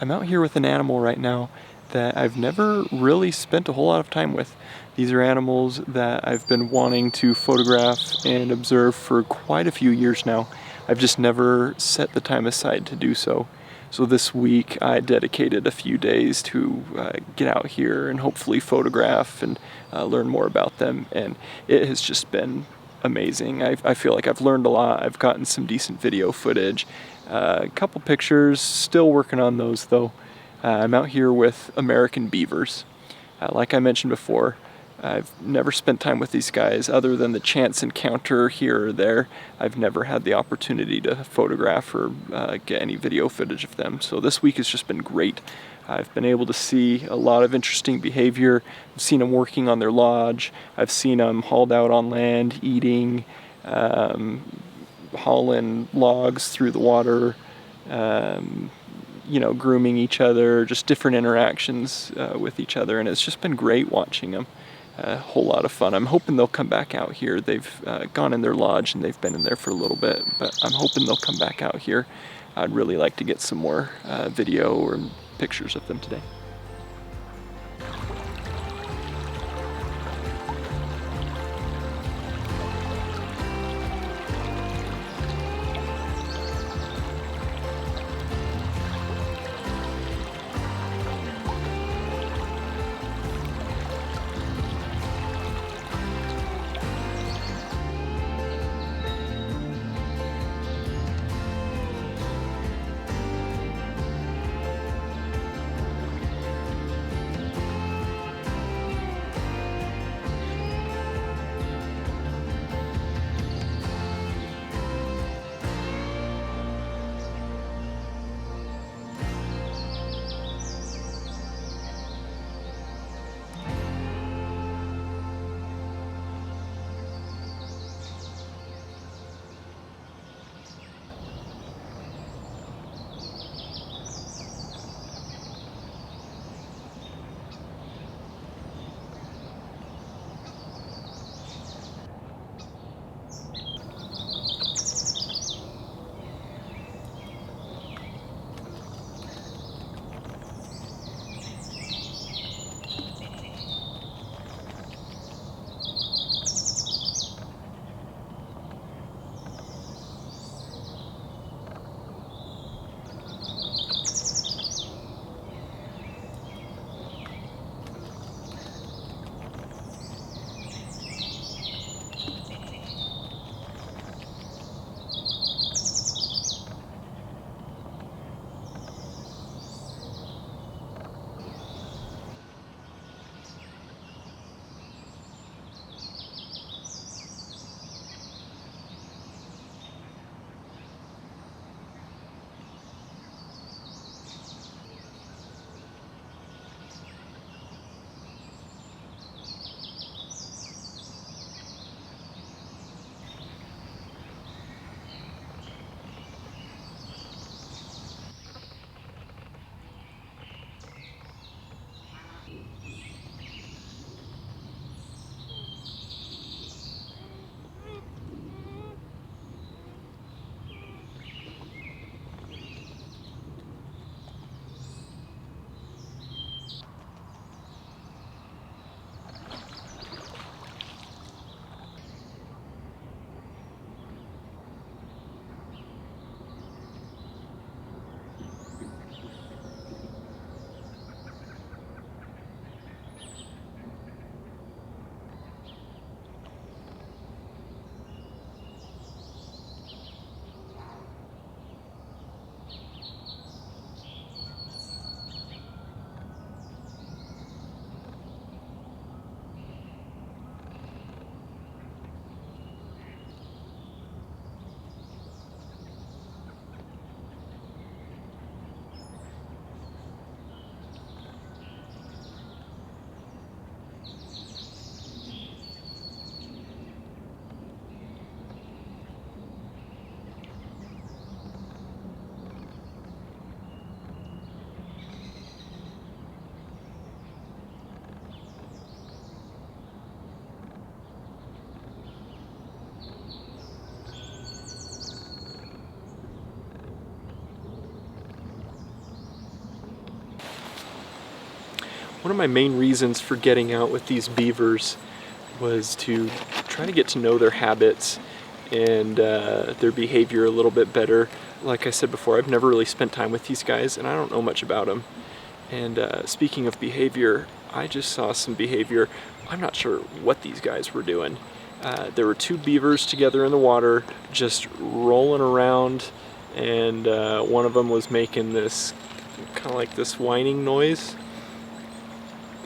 I'm out here with an animal right now that I've never really spent a whole lot of time with. These are animals that I've been wanting to photograph and observe for quite a few years now. I've just never set the time aside to do so. So this week I dedicated a few days to get out here and hopefully photograph and learn more about them, and it has just been amazing. I feel like I've learned a lot. I've gotten some decent video footage, a couple pictures, still working on those though. I'm out here with American beavers. Like I mentioned before, I've never spent time with these guys other than the chance encounter here or there. I've never had the opportunity to photograph or get any video footage of them. So this week has just been great. I've been able to see a lot of interesting behavior. I've seen them working on their lodge. I've seen them hauled out on land, eating, hauling logs through the water, grooming each other, just different interactions with each other, and it's just been great watching them. A whole lot of fun. I'm hoping they'll come back out here. They've gone in their lodge and they've been in there for a little bit, but I'm hoping they'll come back out here. I'd really like to get some more video or pictures of them today. One of my main reasons for getting out with these beavers was to try to get to know their habits and their behavior a little bit better. Like I said before, I've never really spent time with these guys and I don't know much about them. And speaking of behavior, I just saw some behavior. I'm not sure what these guys were doing. There were two beavers together in the water, just rolling around, and one of them was making this kind of like this whining noise.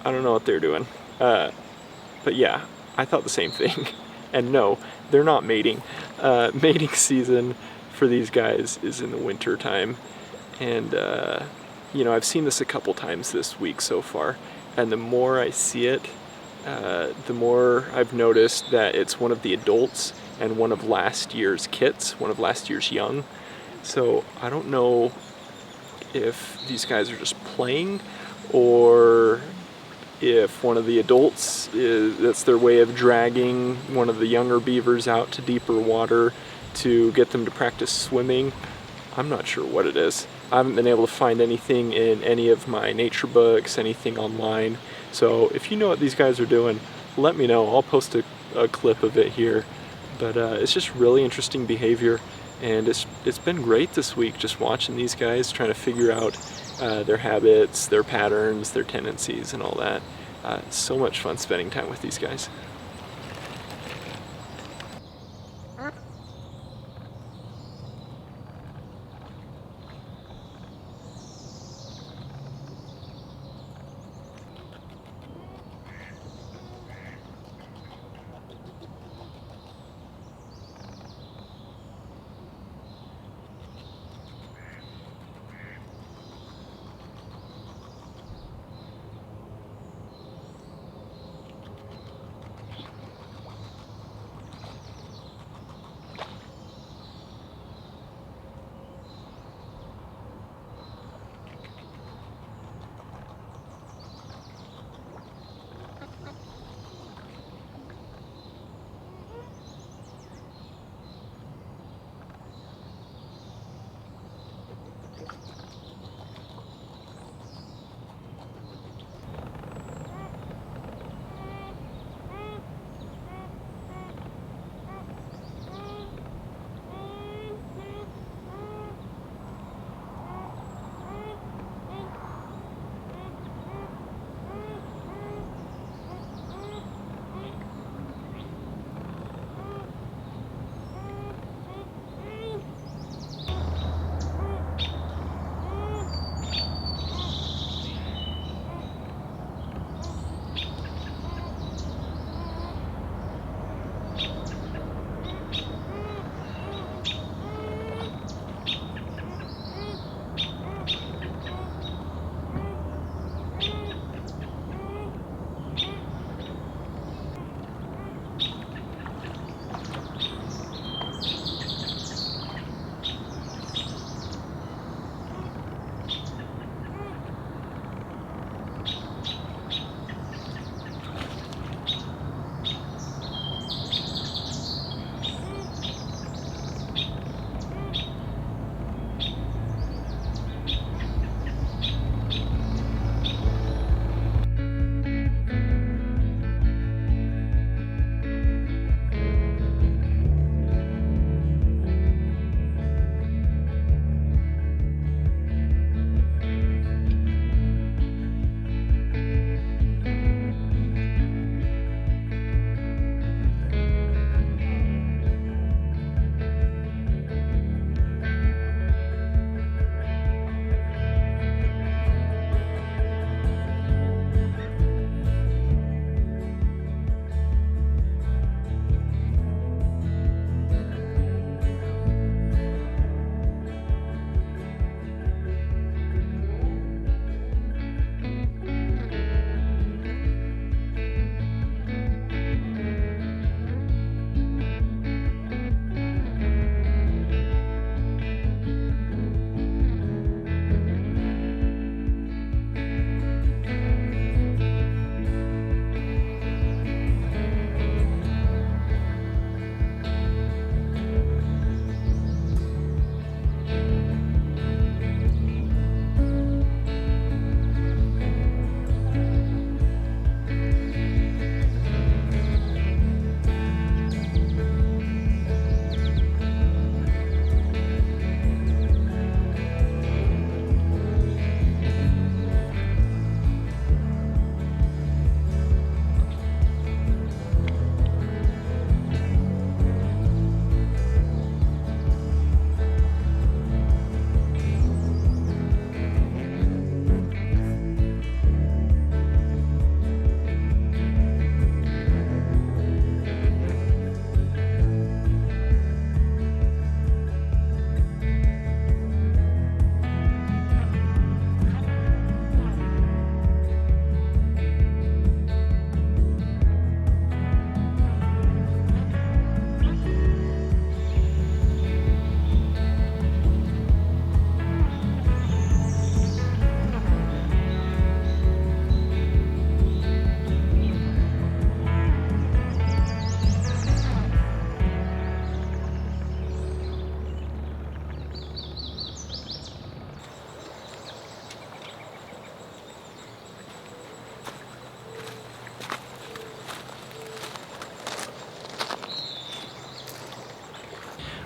I don't know what they're doing. But yeah, I thought the same thing. And no, they're not mating. Mating season for these guys is in the winter time. And you know, I've seen this a couple times this week so far, and the more I see it, the more I've noticed that it's one of the adults and one of last year's kits, one of last year's young. So I don't know if these guys are just playing or if one of the adults that's their way of dragging one of the younger beavers out to deeper water to get them to practice swimming. I'm not sure what it is. I haven't been able to find anything in any of my nature books, anything online. So if you know what these guys are doing, let me know. I'll post a clip of it here. But it's just really interesting behavior, and it's been great this week just watching these guys trying to figure out their habits, their patterns, their tendencies, and all that. It's so much fun spending time with these guys.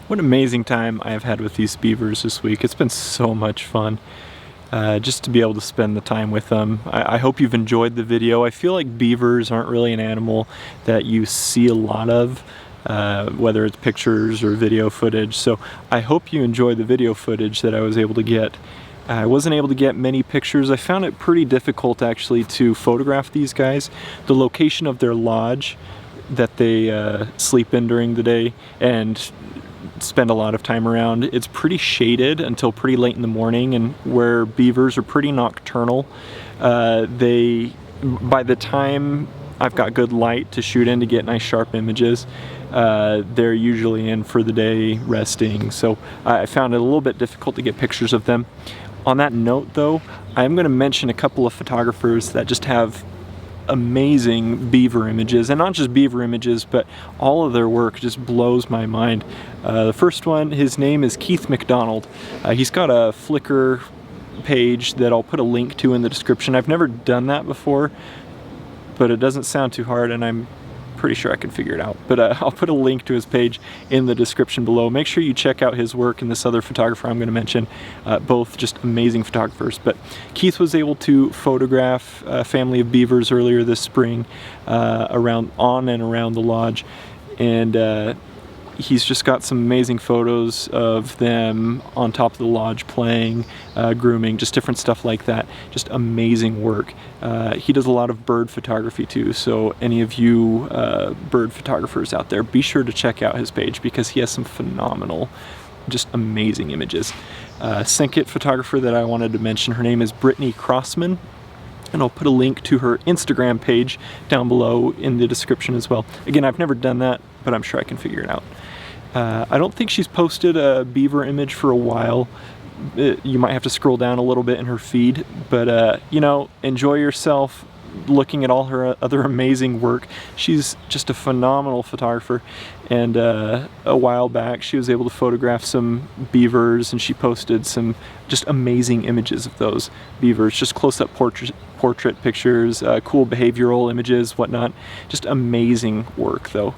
What an amazing time I have had with these beavers this week. It's been so much fun just to be able to spend the time with them. I hope you've enjoyed the video. I feel like beavers aren't really an animal that you see a lot of, whether it's pictures or video footage. So I hope you enjoy the video footage that I was able to get. I wasn't able to get many pictures. I found it pretty difficult actually to photograph these guys. The location of their lodge that they sleep in during the day and spend a lot of time around, it's pretty shaded until pretty late in the morning, and where beavers are pretty nocturnal, by the time I've got good light to shoot in to get nice sharp images, they're usually in for the day resting. So I found it a little bit difficult to get pictures of them. On that note though, I'm going to mention a couple of photographers that just have amazing beaver images, and not just beaver images, but all of their work just blows my mind. The first one, his name is Keith McDonald. He's got a Flickr page that I'll put a link to in the description. I've never done that before, but it doesn't sound too hard, and I'm pretty sure I can figure it out. But I'll put a link to his page in the description below. Make sure you check out his work and this other photographer I'm going to mention. Both just amazing photographers. But Keith was able to photograph a family of beavers earlier this spring on and around the lodge, and he's just got some amazing photos of them on top of the lodge playing, grooming, just different stuff like that. Just amazing work. He does a lot of bird photography too, so any of you bird photographers out there, be sure to check out his page because he has some phenomenal, just amazing images. Second photographer that I wanted to mention, her name is Brittany Crossman, and I'll put a link to her Instagram page down below in the description as well. Again, I've never done that, but I'm sure I can figure it out. I don't think she's posted a beaver image for a while. You might have to scroll down a little bit in her feed, but you know, enjoy yourself looking at all her other amazing work. She's just a phenomenal photographer, and a while back she was able to photograph some beavers, and she posted some just amazing images of those beavers, just close-up portrait pictures, cool behavioral images, whatnot. Just amazing work though.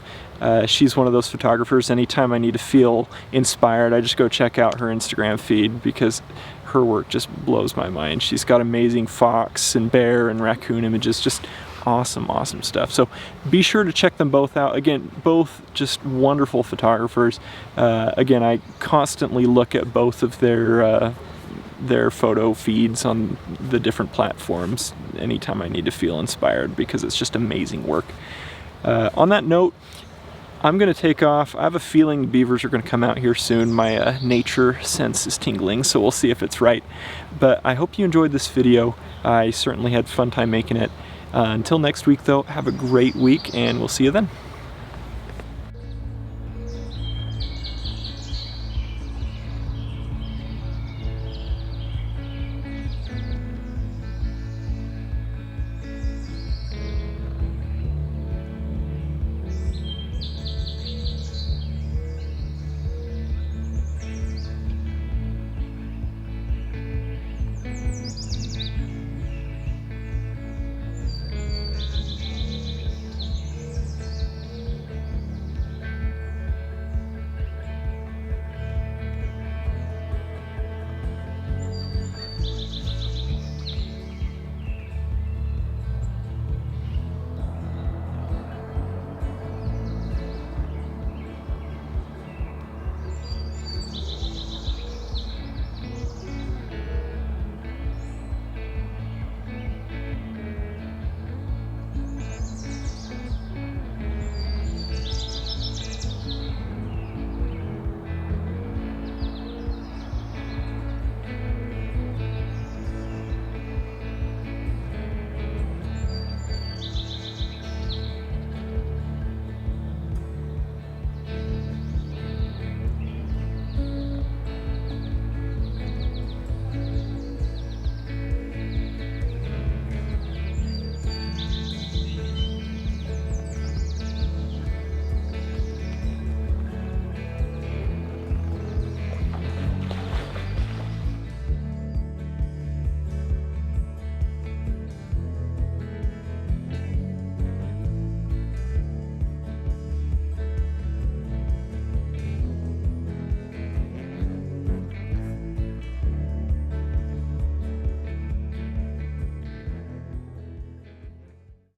She's one of those photographers, anytime I need to feel inspired, I just go check out her Instagram feed because her work just blows my mind. She's got amazing fox and bear and raccoon images, just awesome, awesome stuff. So be sure to check them both out. Again, both just wonderful photographers. Again, I constantly look at both of their photo feeds on the different platforms anytime I need to feel inspired because it's just amazing work. On that note, I'm going to take off. I have a feeling beavers are going to come out here soon. My nature sense is tingling, so we'll see if it's right. But I hope you enjoyed this video. I certainly had fun time making it. Until next week though, have a great week, and we'll see you then.